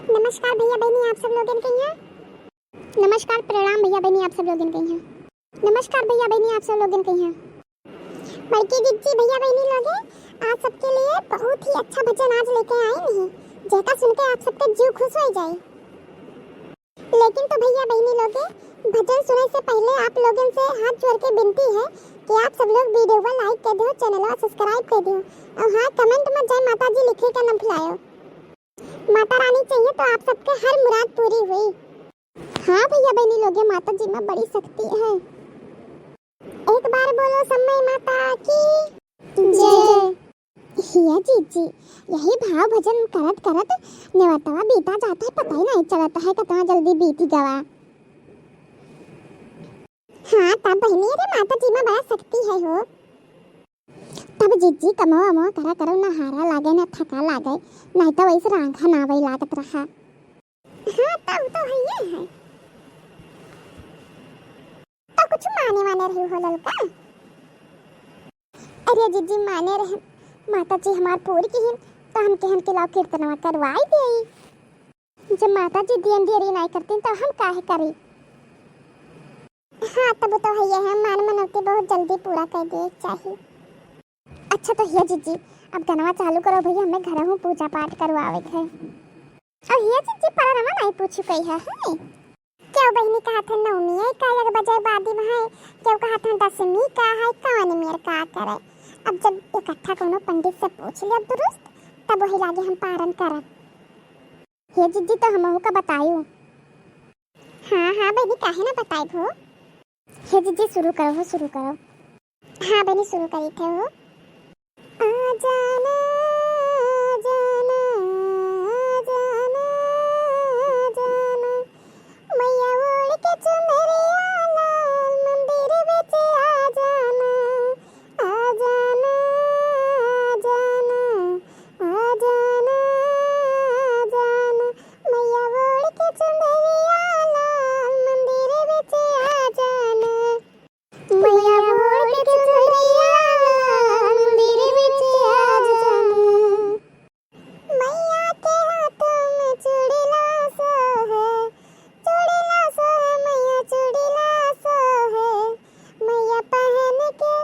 नमस्कार भैया बहनी आप सब लोग इनके हैं। नमस्कार प्रणाम भैया बहनी आप सब लोग इनके हैं। नमस्कार भैया बहनी आप सब लोग इनके हैं। बल्कि दीदी भैया बहनी लोग आज सबके लिए बहुत ही अच्छा भजन आज लेके आए नहीं, जेका सुन के आप सबके जीव खुश हो जाए। लेकिन तो भैया बहनी लोग भजन सुनने से पहले आप लोगों से हाथ जोड़ के विनती है कि आप सब लोग वीडियो को लाइक कर दो, चैनल को सब्सक्राइब कर दो और हाँ कमेंट में जय माता जी लिखे का न भुलाओ। माता रानी चाहिए तो आप सबके हर मुराद पूरी हुई। हाँ भैया बहनी लोग माता जी में बड़ी शक्ति है। एक बार बोलो समय माता की जय। हिया जी यही भाव भजन करत करत नेवतवा बीता जाता है, पता ही नहीं चलता है कितना जल्दी बीती गवा। हाँ तब बहनी अरे माता जी में बड़ा शक्ति है हो। तब जीजी कमवा मवा करा करो ना हारा लागे ना थका लागे, नहीं तो वैसे रांखा ना वही लागत रहा। हाँ तब तो है तो कुछ माने वाने रही हो ललका। अरे जीजी माने रहे माता जी हमार पूरी की तो हम के लाओ कीर्तनवा करवाई दे। जब माता जी दियन दियरी नहीं करती तो हम काहे करी। हाँ तब तो है मान मनौती बहुत जल्दी पूरा कर दे चाहिए। अच्छा तो हिया जीजी अब गनवा चालू करो भैया, हमें घर हूँ पूजा पाठ करवावे है। और हिया जीजी परनमा नहीं पूछू कही है क्यों बहनी कहा था नवमी है का लग बजाय बादी में है, क्यों कहा था दसवीं का है कौन मेर का करे। अब जब इकट्ठा कोनो पंडित से पूछ लिया दुरुस्त तब वही लागे हम पारण करब। हिया जीजी तो हमहू का बतायू। हाँ बहनी काहे ना बताई हो। हिया जीजी शुरू करो। हाँ बहनी शुरू करी थे हो। जाना जाना जाना जाना मैया ओढ़ के चुनरिया लाल मंदिर बिच आ जाना जाना जाना जाना जाना मैया ओढ़ के चुनरिया लाल मंदिर बिच आ जाना मैया ओढ़ के चुनरिया मैया पहन के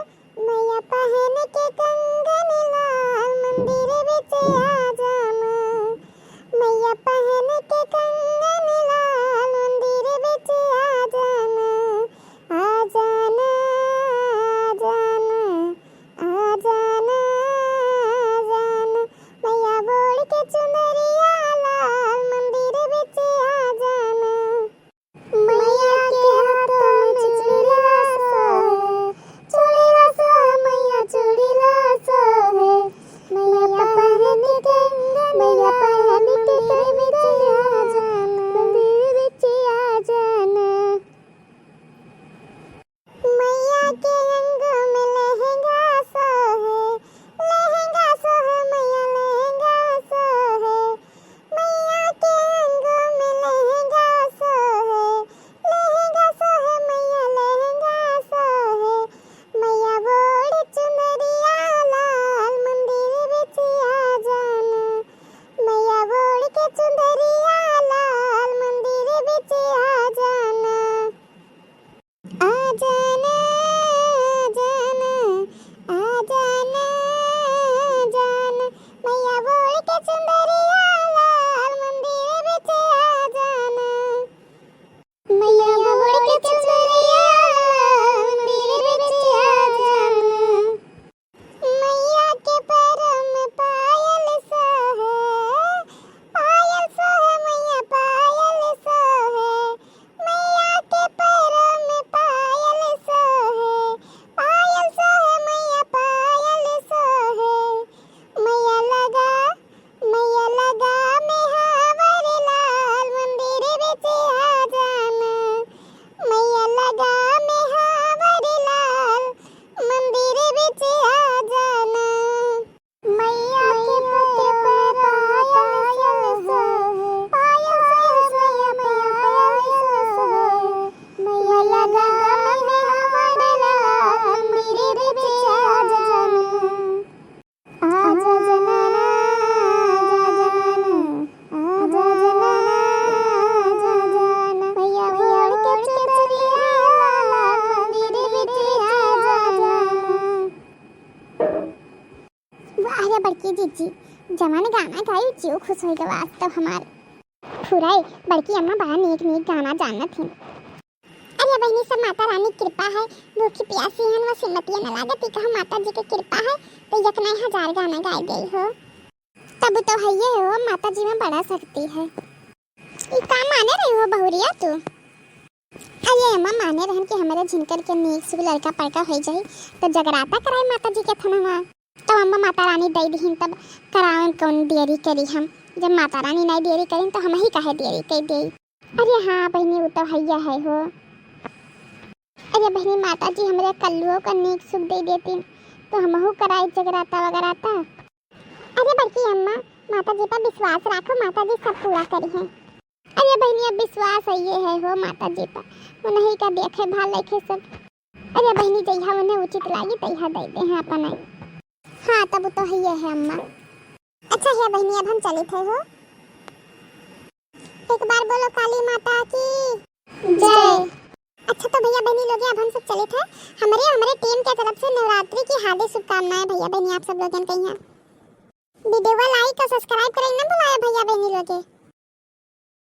गाई जीव खुश हो गवा तो हमार फुराई बड़की अम्मा बड़ा नीक नीक गाना जानत थी। अरे बहनी सब माता रानी कृपा है, भूखी प्यासी हन व सिमतिया न लागत कहा माता जी की कृपा है तो यकना 1000 गाना गाई गई हो। तब तो हइये हो माता जी में बड़ा शक्ति है। ई का माने रही हो बहुरिया तू? अरे अम्मा माने रहन कि हमारे झिनकर के नीक सुग लड़का पड़का हो जाई तो जगराता कराई माता जी के थनवा। तो अम्मा माता रानी दई दीहिन तब करावन कौन देरी करी हम, जब माता रानी नहीं देरी करें तो हम ही काहे देरी कर देई। अरे हाँ बहनी वो तो हइया है हो। अरे बहनी माता जी हमरे कल्लुओं का नीक सुख दे देती तो हमहू कराई जगराता वगराता। अरे बड़की अम्मा माता जी पर विश्वास रखो, माता जी सब पूरा करी है। अरे बहनी अब विश्वास ये है हो माता जी पर, वो नहीं का देखे भाल लेखे सब। अरे बहनी जइहा उन्हें उचित लागी तइहा दे दे हैं अपन। हाँ तब तो है ये है अम्मा। अच्छा है बहनी अब हम चले थे हो। एक बार बोलो काली माता की जय। अच्छा तो भैया बहनी लोग अब हम सब चले थे। हमारे टीम के तरफ से नवरात्रि की हार्दिक शुभकामनाएं भैया बहनी आप सब लोगों को। वीडियो को लाइक और सब्सक्राइब करें ना भुलाए भैया बहनी लोग।